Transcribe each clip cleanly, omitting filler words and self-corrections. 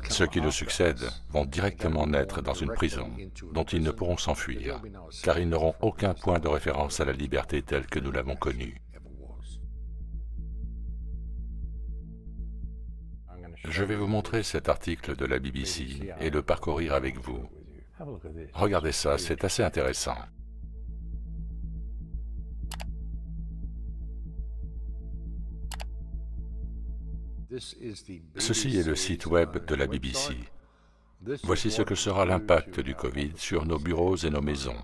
Ceux qui le succèdent vont directement naître dans une prison dont ils ne pourront s'enfuir, car ils n'auront aucun point de référence à la liberté telle que nous l'avons connue. Je vais vous montrer cet article de la BBC et le parcourir avec vous. Regardez ça, c'est assez intéressant. Ceci est le site web de la BBC. Voici ce que sera l'impact du Covid sur nos bureaux et nos maisons.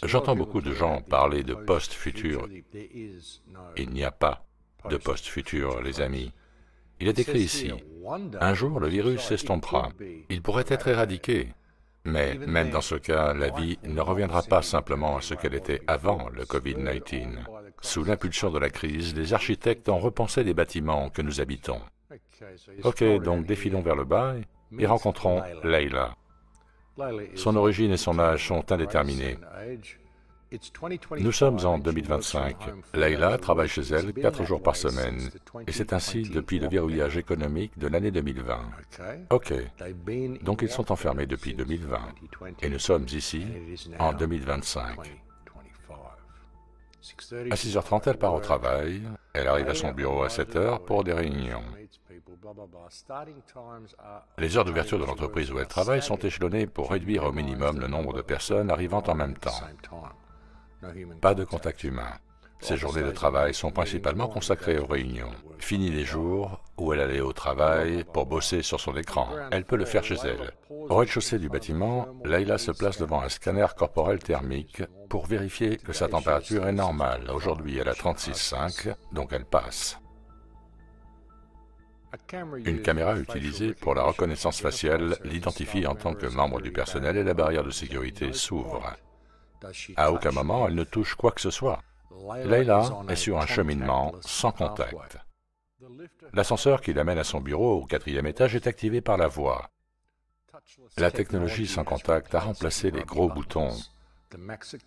J'entends beaucoup de gens parler de post-futur. Il n'y a pas de post-futur, les amis. Il est écrit ici, un jour le virus s'estompera. Il pourrait être éradiqué. Mais même dans ce cas, la vie ne reviendra pas simplement à ce qu'elle était avant le Covid-19. Sous l'impulsion de la crise, les architectes ont repensé les bâtiments que nous habitons. Ok, donc défilons vers le bas et rencontrons Leila. Son origine et son âge sont indéterminés. Nous sommes en 2025. Leila travaille chez elle 4 jours par semaine, et c'est ainsi depuis le verrouillage économique de l'année 2020. Ok, donc ils sont enfermés depuis 2020, et nous sommes ici en 2025. À 6h30, elle part au travail, elle arrive à son bureau à 7h pour des réunions. Les heures d'ouverture de l'entreprise où elle travaille sont échelonnées pour réduire au minimum le nombre de personnes arrivant en même temps. Pas de contact humain. Ses journées de travail sont principalement consacrées aux réunions. Fini les jours où elle allait au travail pour bosser sur son écran. Elle peut le faire chez elle. Au rez-de-chaussée du bâtiment, Leila se place devant un scanner corporel thermique pour vérifier que sa température est normale. Aujourd'hui, elle a 36,5, donc elle passe. Une caméra utilisée pour la reconnaissance faciale l'identifie en tant que membre du personnel et la barrière de sécurité s'ouvre. À aucun moment, elle ne touche quoi que ce soit. Leila est sur un cheminement sans contact. L'ascenseur qui l'amène à son bureau au 4e étage est activé par la voix. La technologie sans contact a remplacé les gros boutons.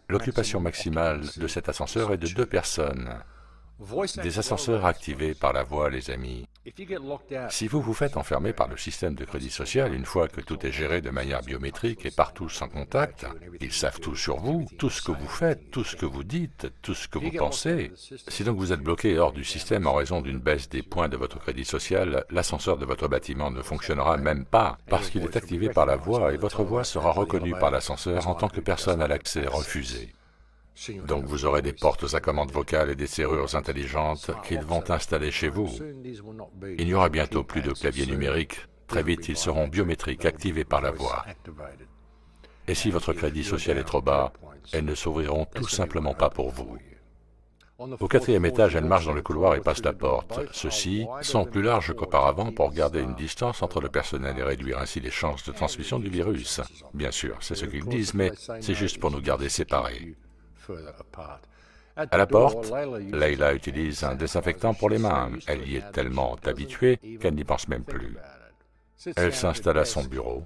L'occupation maximale de cet ascenseur est de 2 personnes. Des ascenseurs activés par la voix, les amis. Si vous vous faites enfermer par le système de crédit social une fois que tout est géré de manière biométrique et partout sans contact, ils savent tout sur vous, tout ce que vous faites, tout ce que vous dites, tout ce que vous pensez. Si donc vous êtes bloqué hors du système en raison d'une baisse des points de votre crédit social, l'ascenseur de votre bâtiment ne fonctionnera même pas parce qu'il est activé par la voix et votre voix sera reconnue par l'ascenseur en tant que personne à l'accès refusé. Donc vous aurez des portes à commande vocale et des serrures intelligentes qu'ils vont installer chez vous. Il n'y aura bientôt plus de clavier numérique. Très vite, ils seront biométriques activés par la voix. Et si votre crédit social est trop bas, elles ne s'ouvriront tout simplement pas pour vous. Au 4e étage, elle marche dans le couloir et passe la porte. Ceux-ci sont plus larges qu'auparavant pour garder une distance entre le personnel et réduire ainsi les chances de transmission du virus. Bien sûr, c'est ce qu'ils disent, mais c'est juste pour nous garder séparés. À la porte, Leila utilise un désinfectant pour les mains. Elle y est tellement habituée qu'elle n'y pense même plus. Elle s'installe à son bureau.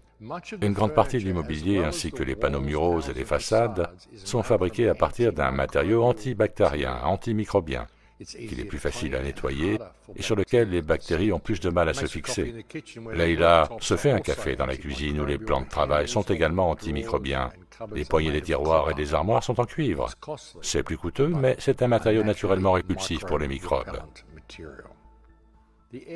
Une grande partie de l'immobilier ainsi que les panneaux muraux et les façades sont fabriqués à partir d'un matériau antibactérien, antimicrobien, qu'il est plus facile à nettoyer et sur lequel les bactéries ont plus de mal à se fixer. Leila se fait un café dans la cuisine où les plans de travail sont également antimicrobiens. Les poignées des tiroirs et des armoires sont en cuivre. C'est plus coûteux, mais c'est un matériau naturellement répulsif pour les microbes.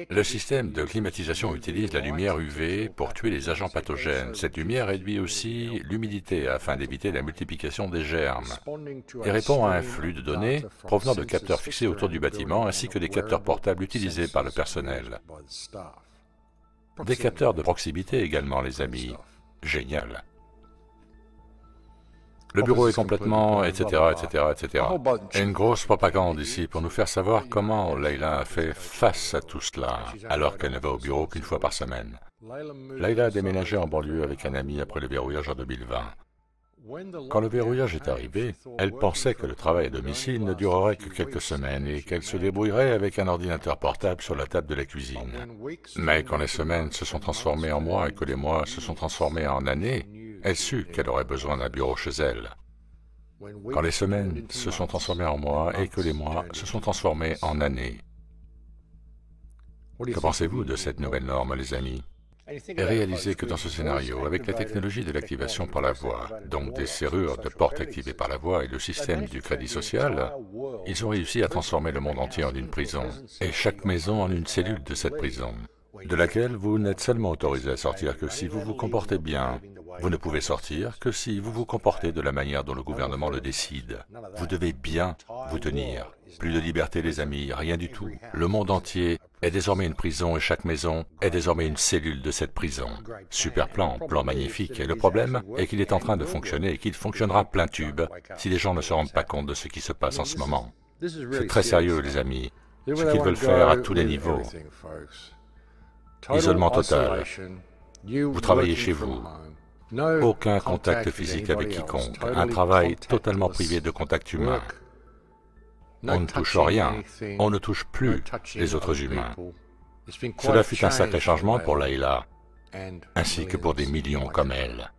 Le système de climatisation utilise la lumière UV pour tuer les agents pathogènes. Cette lumière réduit aussi l'humidité afin d'éviter la multiplication des germes et répond à un flux de données provenant de capteurs fixés autour du bâtiment ainsi que des capteurs portables utilisés par le personnel. Des capteurs de proximité également, les amis. Génial. Le bureau est complètement, etc., etc., etc. Et une grosse propagande ici pour nous faire savoir comment Leila a fait face à tout cela, alors qu'elle ne va au bureau qu'une fois par semaine. Leila a déménagé en banlieue avec un ami après le verrouillage en 2020. Quand le verrouillage est arrivé, elle pensait que le travail à domicile ne durerait que quelques semaines et qu'elle se débrouillerait avec un ordinateur portable sur la table de la cuisine. Mais quand les semaines se sont transformées en mois et que les mois se sont transformés en années, elle sut qu'elle aurait besoin d'un bureau chez elle. Quand les semaines se sont transformées en mois et que les mois se sont transformés en années, Que pensez-vous de cette nouvelle norme, les amis? Et réalisez que dans ce scénario, avec la technologie de l'activation par la voix, donc des serrures de portes activées par la voix et le système du crédit social, ils ont réussi à transformer le monde entier en une prison, et chaque maison en une cellule de cette prison, de laquelle vous n'êtes seulement autorisé à sortir que si vous vous comportez bien. Vous ne pouvez sortir que si vous vous comportez de la manière dont le gouvernement le décide. Vous devez bien vous tenir. Plus de liberté, les amis, rien du tout. Le monde entier est désormais une prison et chaque maison est désormais une cellule de cette prison. Super plan, plan magnifique. Et le problème est qu'il est en train de fonctionner et qu'il fonctionnera plein tube si les gens ne se rendent pas compte de ce qui se passe en ce moment. C'est très sérieux, les amis. Ce qu'ils veulent faire à tous les niveaux. Isolement total. Vous travaillez chez vous. Aucun contact physique avec quiconque, un travail totalement privé de contact humain. On ne touche rien, on ne touche plus les autres humains. Cela fut un sacré changement pour Layla, ainsi que pour des millions comme elle.